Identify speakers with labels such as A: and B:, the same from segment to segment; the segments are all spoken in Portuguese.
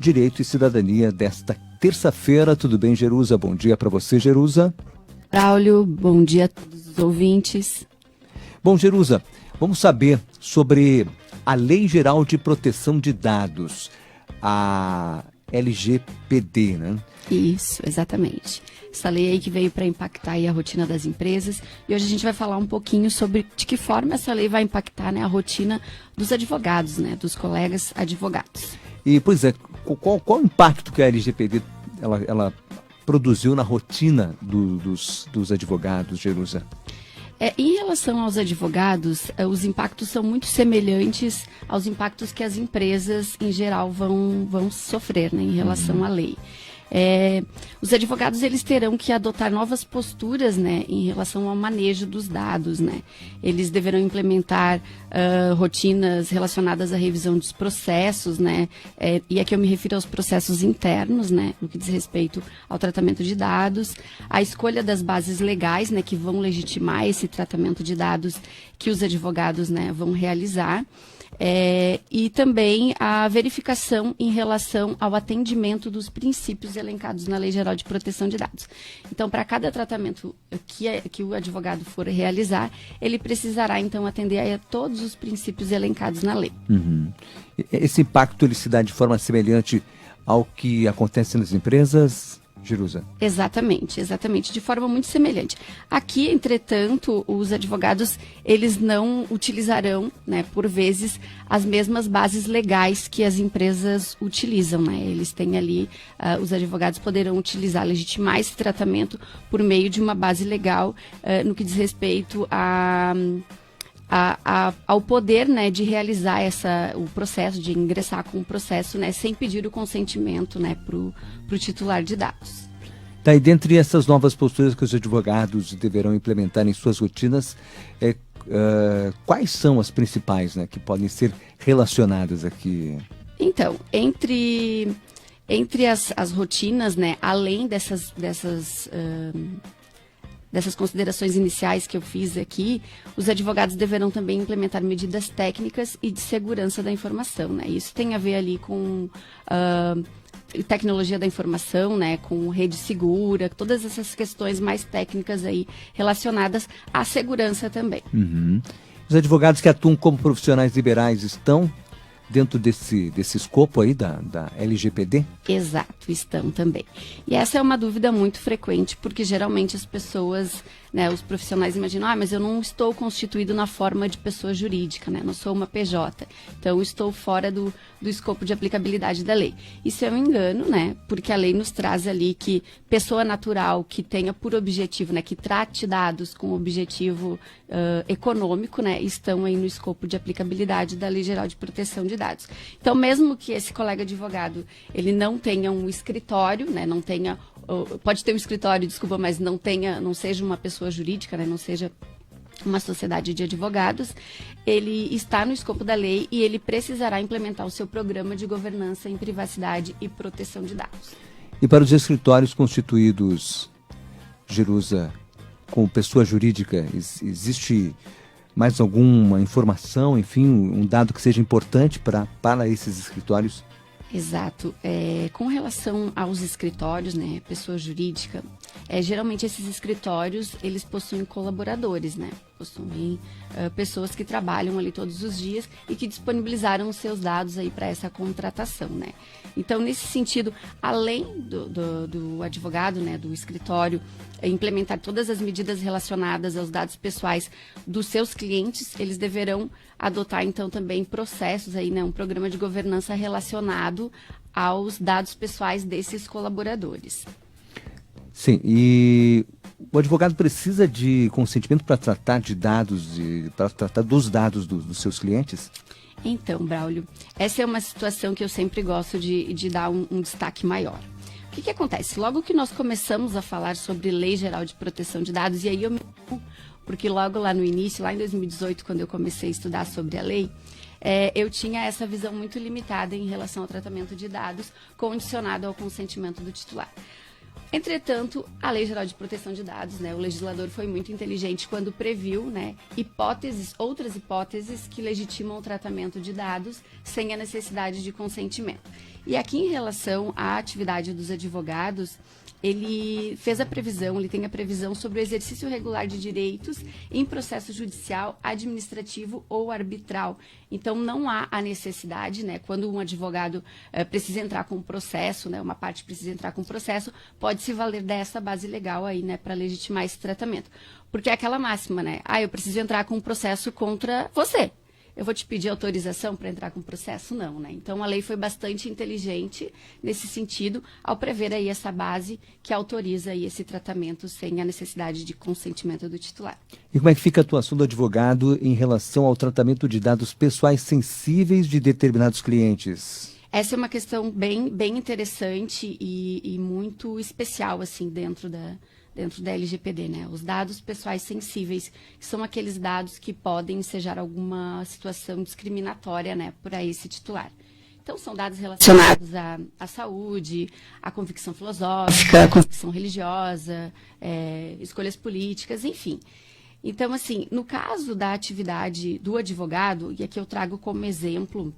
A: Direito e Cidadania desta terça-feira. Tudo bem, Jerusa? Bom dia para você, Jerusa.
B: Braulio, bom dia a todos os ouvintes.
A: Bom, Jerusa, vamos saber sobre a Lei Geral de Proteção de Dados, a LGPD, né?
B: Isso, exatamente. Essa lei aí que veio para impactar aí a rotina das empresas. E hoje a gente vai falar um pouquinho sobre de que forma essa lei vai impactar, né, a rotina dos advogados, né, dos colegas advogados.
A: E, pois é, qual o impacto que a LGPD ela produziu na rotina dos advogados, Jerusa?
B: Em relação aos advogados, os impactos são muito semelhantes aos impactos que as empresas, em geral, vão sofrer, né, em relação à lei. Os advogados eles terão que adotar novas posturas, né, em relação ao manejo dos dados, né. Eles deverão implementar rotinas relacionadas à revisão dos processos, né, e aqui eu me refiro aos processos internos, né, no que diz respeito ao tratamento de dados, a escolha das bases legais, né, que vão legitimar esse tratamento de dados que os advogados, né, vão realizar. E também a verificação em relação ao atendimento dos princípios elencados na Lei Geral de Proteção de Dados. Então, para cada tratamento que o advogado for realizar, ele precisará, então, atender a todos os princípios elencados na lei.
A: Uhum. Esse impacto ele se dá de forma semelhante ao que acontece nas empresas, Jerusa?
B: Exatamente, de forma muito semelhante. Aqui, entretanto, os advogados, eles não utilizarão, né, por vezes, as mesmas bases legais que as empresas utilizam, né? Eles têm ali, os advogados poderão utilizar, legitimar esse tratamento por meio de uma base legal no que diz respeito ao poder, né, de realizar o processo, de ingressar com o processo, né, sem pedir o consentimento, né, para o titular de dados.
A: Tá, e dentre essas novas posturas que os advogados deverão implementar em suas rotinas, quais são as principais, né, que podem ser relacionadas aqui?
B: Então, entre as rotinas, né, além dessas considerações iniciais que eu fiz aqui, os advogados deverão também implementar medidas técnicas e de segurança da informação, né? Isso tem a ver ali com tecnologia da informação, né? Com rede segura, todas essas questões mais técnicas aí relacionadas à segurança também.
A: Uhum. Os advogados que atuam como profissionais liberais estão dentro desse escopo aí da LGPD?
B: Exato, estão também. E essa é uma dúvida muito frequente, porque geralmente as pessoas, né, os profissionais imaginam, mas eu não estou constituído na forma de pessoa jurídica, né, não sou uma PJ, então estou fora do escopo de aplicabilidade da lei. Isso é um engano, né, porque a lei nos traz ali que pessoa natural que tenha por objetivo, né, que trate dados com objetivo econômico, né, estão aí no escopo de aplicabilidade da Lei Geral de Proteção de Dados. Então, mesmo que esse colega advogado, ele não tenha um escritório, né, não tenha, pode ter um escritório, desculpa, mas não seja uma pessoa jurídica, né, não seja uma sociedade de advogados, ele está no escopo da lei e ele precisará implementar o seu programa de governança em privacidade e proteção de dados.
A: E para os escritórios constituídos, Jerusa, com pessoa jurídica, existe mais alguma informação, enfim, um dado que seja importante para esses escritórios?
B: Exato. Com relação aos escritórios, né, pessoa jurídica, geralmente esses escritórios, eles possuem colaboradores, né, possuem pessoas que trabalham ali todos os dias e que disponibilizaram os seus dados aí para essa contratação, né. Então, nesse sentido, além do advogado, né, do escritório, implementar todas as medidas relacionadas aos dados pessoais dos seus clientes, eles deverão adotar, então, também processos aí, né, um programa de governança relacionado aos dados pessoais desses colaboradores.
A: Sim, e o advogado precisa de consentimento para tratar de dados, para tratar dos dados dos seus clientes?
B: Então, Braulio, essa é uma situação que eu sempre gosto de dar um destaque maior. O que acontece? Logo que nós começamos a falar sobre Lei Geral de Proteção de Dados, e aí eu me... porque logo lá no início, lá em 2018, quando eu comecei a estudar sobre a lei, eu tinha essa visão muito limitada em relação ao tratamento de dados condicionado ao consentimento do titular. Entretanto, a Lei Geral de Proteção de Dados, né, o legislador foi muito inteligente quando previu, né, outras hipóteses que legitimam o tratamento de dados sem a necessidade de consentimento. E aqui, em relação à atividade dos advogados, ele fez a previsão, ele tem a previsão sobre o exercício regular de direitos em processo judicial, administrativo ou arbitral. Então, não há a necessidade, né, quando um advogado precisa entrar com um processo, né, uma parte precisa entrar com um processo, pode se valer dessa base legal aí, né, para legitimar esse tratamento. Porque é aquela máxima, né, eu preciso entrar com um processo contra você. Eu vou te pedir autorização para entrar com o processo? Não, né? Então, a lei foi bastante inteligente nesse sentido, ao prever aí essa base que autoriza aí esse tratamento sem a necessidade de consentimento do titular.
A: E como é que fica a atuação do advogado em relação ao tratamento de dados pessoais sensíveis de determinados clientes?
B: Essa é uma questão bem interessante e muito especial, assim, dentro da LGPD, né? Os dados pessoais sensíveis, que são aqueles dados que podem ensejar alguma situação discriminatória, né, para esse titular. Então, são dados relacionados à saúde, à convicção filosófica, à convicção religiosa, escolhas políticas, enfim. Então, assim, no caso da atividade do advogado, e aqui eu trago como exemplo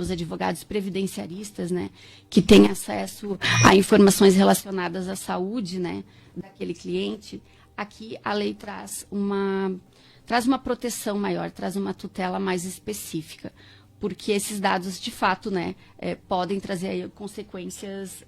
B: os advogados previdenciaristas, né, que têm acesso a informações relacionadas à saúde, né, daquele cliente, aqui a lei traz uma proteção maior, traz uma tutela mais específica, porque esses dados, de fato, né, podem trazer aí consequências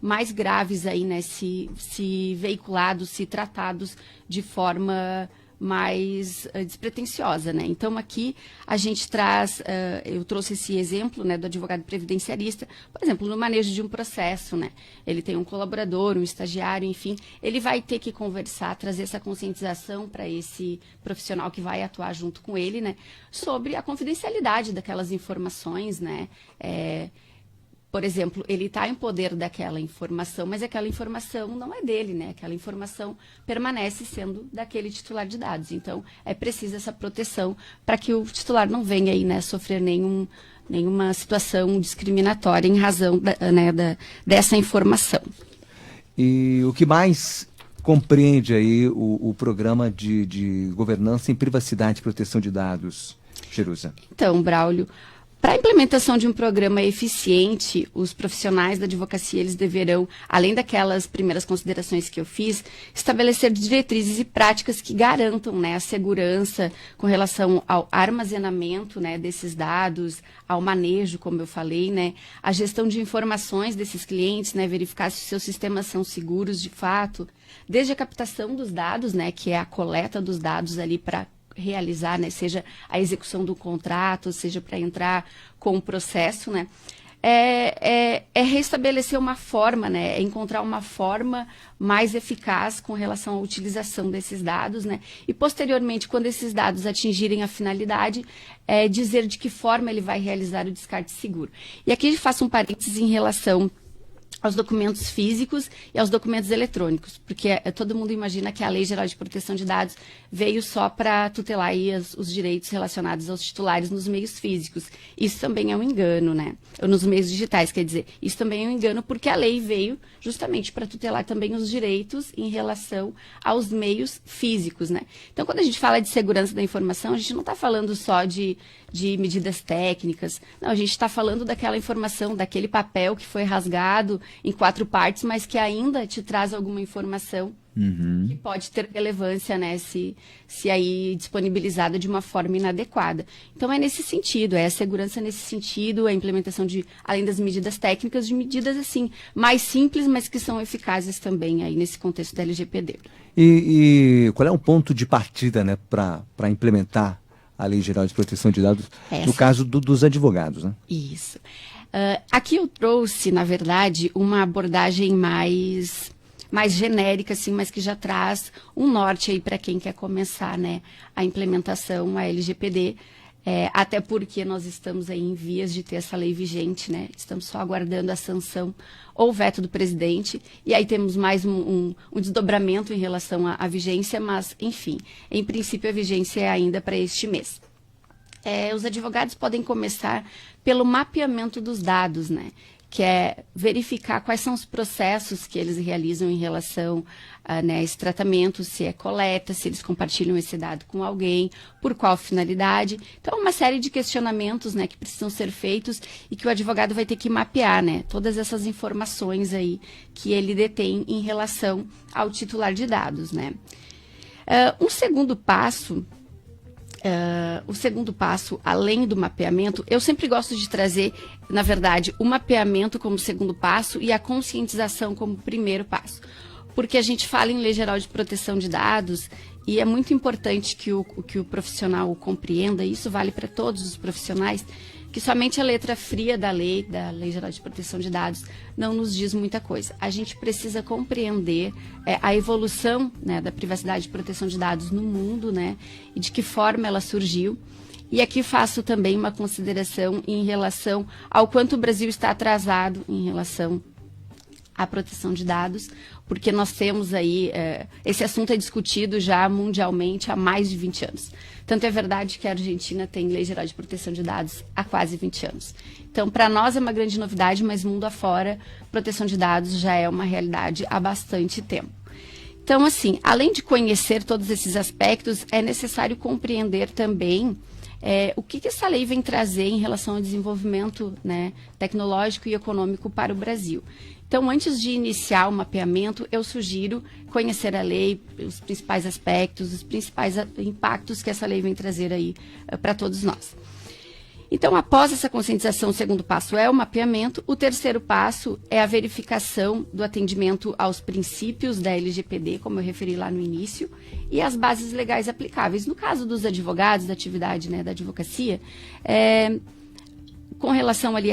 B: mais graves aí, né, se veiculados, se tratados de forma mais despretensiosa, né? Então, aqui a gente traz, eu trouxe esse exemplo, né, do advogado previdenciarista, por exemplo, no manejo de um processo, né? Ele tem um colaborador, um estagiário, enfim, ele vai ter que conversar, trazer essa conscientização para esse profissional que vai atuar junto com ele, né, sobre a confidencialidade daquelas informações, né? Por exemplo, ele está em poder daquela informação, mas aquela informação não é dele, né? Aquela informação permanece sendo daquele titular de dados. Então, é preciso essa proteção para que o titular não venha aí, né, sofrer nenhuma situação discriminatória em razão dessa informação.
A: E o que mais compreende aí o programa de governança em privacidade e proteção de dados, Jerusa?
B: Então, Braulio, para a implementação de um programa eficiente, os profissionais da advocacia, eles deverão, além daquelas primeiras considerações que eu fiz, estabelecer diretrizes e práticas que garantam, né, a segurança com relação ao armazenamento, né, desses dados, ao manejo, como eu falei, né, a gestão de informações desses clientes, né, verificar se os seus sistemas são seguros de fato, desde a captação dos dados, né, que é a coleta dos dados ali para realizar, né, seja a execução do contrato, seja para entrar com o processo, né, restabelecer uma forma, né, encontrar uma forma mais eficaz com relação à utilização desses dados, né, e posteriormente, quando esses dados atingirem a finalidade, dizer de que forma ele vai realizar o descarte seguro. E aqui eu faço um parênteses em relação aos documentos físicos e aos documentos eletrônicos, porque todo mundo imagina que a Lei Geral de Proteção de Dados veio só para tutelar aí os direitos relacionados aos titulares nos meios físicos. Isso também é um engano, né? Ou nos meios digitais, quer dizer, isso também é um engano porque a lei veio justamente para tutelar também os direitos em relação aos meios físicos, né? Então, quando a gente fala de segurança da informação, a gente não está falando só de medidas técnicas, não, a gente está falando daquela informação, daquele papel que foi rasgado em 4 partes, mas que ainda te traz alguma informação que pode ter relevância, né, se aí disponibilizada de uma forma inadequada. Então, é nesse sentido, é a segurança nesse sentido, a implementação de, além das medidas técnicas, de medidas, assim, mais simples, mas que são eficazes também aí nesse contexto da LGPD.
A: E qual é o ponto de partida, né, para implementar a Lei Geral de Proteção de Dados, no caso dos advogados, né?
B: Isso. Aqui eu trouxe, na verdade, uma abordagem mais genérica, assim, mas que já traz um norte aí para quem quer começar, né, a implementação, a LGPD, até porque nós estamos aí em vias de ter essa lei vigente, né, estamos só aguardando a sanção ou veto do presidente, e aí temos mais um desdobramento em relação à vigência, mas, enfim, em princípio a vigência é ainda para este mês. Os advogados podem começar pelo mapeamento dos dados, né? que é verificar quais são os processos que eles realizam em relação a esse tratamento, se é coleta, se eles compartilham esse dado com alguém, por qual finalidade. Então, uma série de questionamentos, né, que precisam ser feitos e que o advogado vai ter que mapear, né, todas essas informações aí que ele detém em relação ao titular de dados, né. O segundo passo, além do mapeamento, eu sempre gosto de trazer, na verdade, o mapeamento como segundo passo e a conscientização como primeiro passo. Porque a gente fala em Lei Geral de Proteção de Dados e é muito importante que o profissional compreenda, e isso vale para todos os profissionais, que somente a letra fria da Lei Geral de Proteção de Dados, não nos diz muita coisa. A gente precisa compreender a evolução, né, da privacidade e proteção de dados no mundo, né, e de que forma ela surgiu. E aqui faço também uma consideração em relação ao quanto o Brasil está atrasado em relação à proteção de dados, porque nós temos aí, esse assunto é discutido já mundialmente há mais de 20 anos. Tanto é verdade que a Argentina tem Lei Geral de Proteção de Dados há quase 20 anos. Então, para nós é uma grande novidade, mas mundo afora, proteção de dados já é uma realidade há bastante tempo. Então, assim, além de conhecer todos esses aspectos, é necessário compreender também o que essa lei vem trazer em relação ao desenvolvimento, né, tecnológico e econômico para o Brasil. Então, antes de iniciar o mapeamento, eu sugiro conhecer a lei, os principais aspectos, os principais impactos que essa lei vem trazer aí para todos nós. Então, após essa conscientização, o segundo passo é o mapeamento. O terceiro passo é a verificação do atendimento aos princípios da LGPD, como eu referi lá no início, e as bases legais aplicáveis. No caso dos advogados, da atividade, né, da advocacia, com relação ali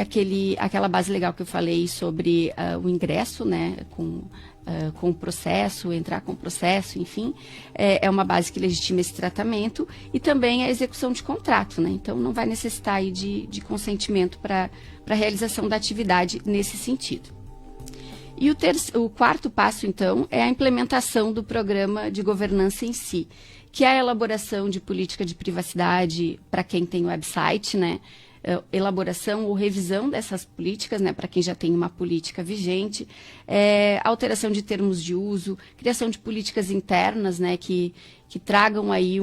B: àquela base legal que eu falei sobre o ingresso, né, com o processo, entrar com o processo, enfim, é uma base que legitima esse tratamento, e também a execução de contrato, né, então não vai necessitar aí de consentimento para a realização da atividade nesse sentido. E o quarto passo, então, é a implementação do programa de governança em si, que é a elaboração de política de privacidade para quem tem website, né, elaboração ou revisão dessas políticas, né, para quem já tem uma política vigente, alteração de termos de uso, criação de políticas internas, né, que tragam aí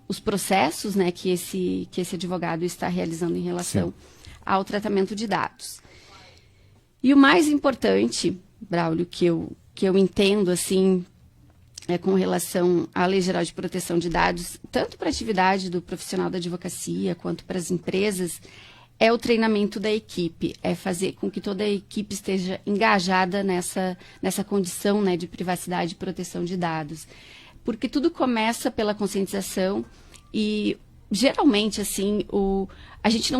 B: os processos, né, que esse advogado está realizando em relação ao tratamento de dados. E o mais importante, Braulio, que eu entendo assim, com relação à Lei Geral de Proteção de Dados, tanto para a atividade do profissional da advocacia quanto para as empresas, é o treinamento da equipe, é fazer com que toda a equipe esteja engajada nessa condição, né, de privacidade e proteção de dados. Porque tudo começa pela conscientização e, geralmente, assim, a gente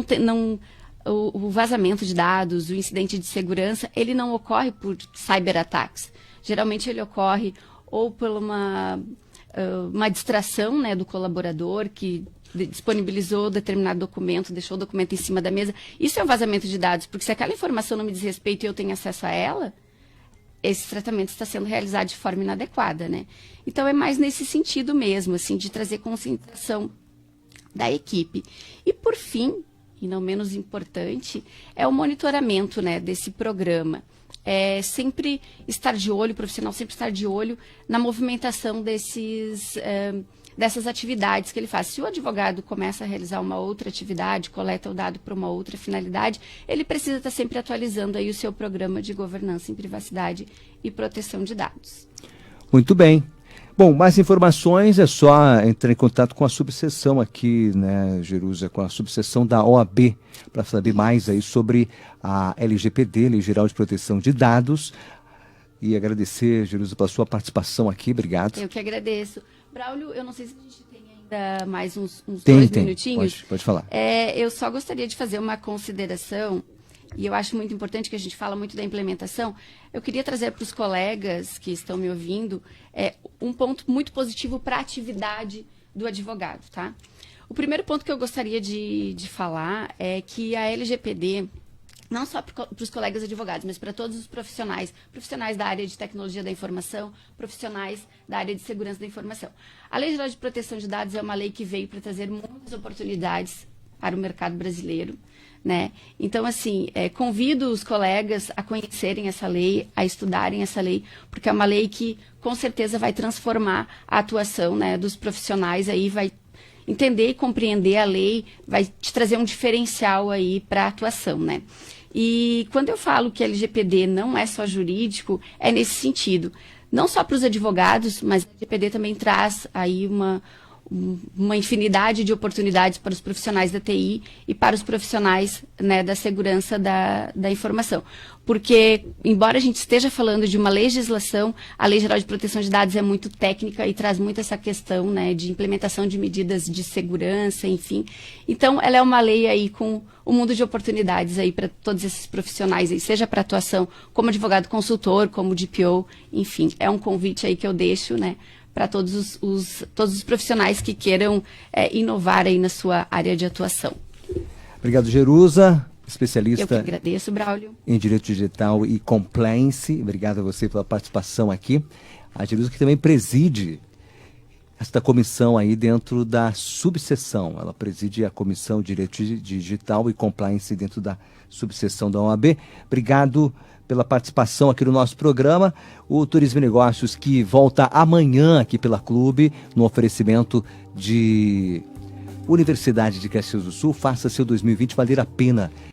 B: o vazamento de dados, o incidente de segurança, ele não ocorre por cyberataques. Geralmente ele ocorre ou por uma distração, né, do colaborador que disponibilizou determinado documento, deixou o documento em cima da mesa. Isso é um vazamento de dados, porque se aquela informação não me diz respeito e eu tenho acesso a ela, esse tratamento está sendo realizado de forma inadequada, né? Então, é mais nesse sentido mesmo, assim, de trazer conscientização da equipe. E, por fim, e não menos importante, é o monitoramento, né, desse programa. Sempre estar de olho, o profissional sempre estar de olho na movimentação dessas atividades que ele faz. Se o advogado começa a realizar uma outra atividade, coleta o dado para uma outra finalidade, ele precisa estar sempre atualizando aí o seu programa de governança em privacidade e proteção de dados.
A: Muito bem. Bom, mais informações é só entrar em contato com a subseção aqui, né, Jerusa, com a subseção da OAB, para saber mais aí sobre a LGPD, Lei Geral de Proteção de Dados. E agradecer, Jerusa, pela sua participação aqui. Obrigado.
B: Eu que agradeço. Braulio, eu não sei se a gente tem ainda mais uns 2 minutinhos.
A: Pode falar.
B: Eu só gostaria de fazer uma consideração, e eu acho muito importante que a gente fala muito da implementação. Eu queria trazer para os colegas que estão me ouvindo um ponto muito positivo para a atividade do advogado, tá? O primeiro ponto que eu gostaria de falar é que a LGPD, não só para os colegas advogados, mas para todos os profissionais da área de tecnologia da informação, profissionais da área de segurança da informação. A Lei Geral de Proteção de Dados é uma lei que veio para trazer muitas oportunidades para o mercado brasileiro. né? Então, assim, convido os colegas a conhecerem essa lei, a estudarem essa lei, porque é uma lei que, com certeza, vai transformar a atuação, né, dos profissionais aí, vai entender e compreender a lei, vai te trazer um diferencial aí para a atuação, né? E quando eu falo que LGPD não é só jurídico, é nesse sentido. Não só para os advogados, mas a LGPD também traz aí uma infinidade de oportunidades para os profissionais da TI e para os profissionais, né, da segurança da informação. Porque, embora a gente esteja falando de uma legislação, a Lei Geral de Proteção de Dados é muito técnica e traz muito essa questão, né, de implementação de medidas de segurança, enfim. Então, ela é uma lei aí com um mundo de oportunidades aí para todos esses profissionais, aí, seja para atuação como advogado consultor, como DPO, enfim. É um convite aí que eu deixo, né, para todos os profissionais que queiram inovar aí na sua área de atuação.
A: Obrigado, Jerusa, especialista.
B: Eu que agradeço, Braulio.
A: Em Direito Digital e Compliance. Obrigado a você pela participação aqui. A Jerusa que também preside esta comissão aí dentro da subseção. Ela preside a Comissão de Direito Digital e Compliance dentro da subseção da OAB. Obrigado pela participação aqui no nosso programa. O Turismo e Negócios que volta amanhã aqui pela Clube, no oferecimento de Universidade de Caxias do Sul. Faça seu 2020 valer a pena.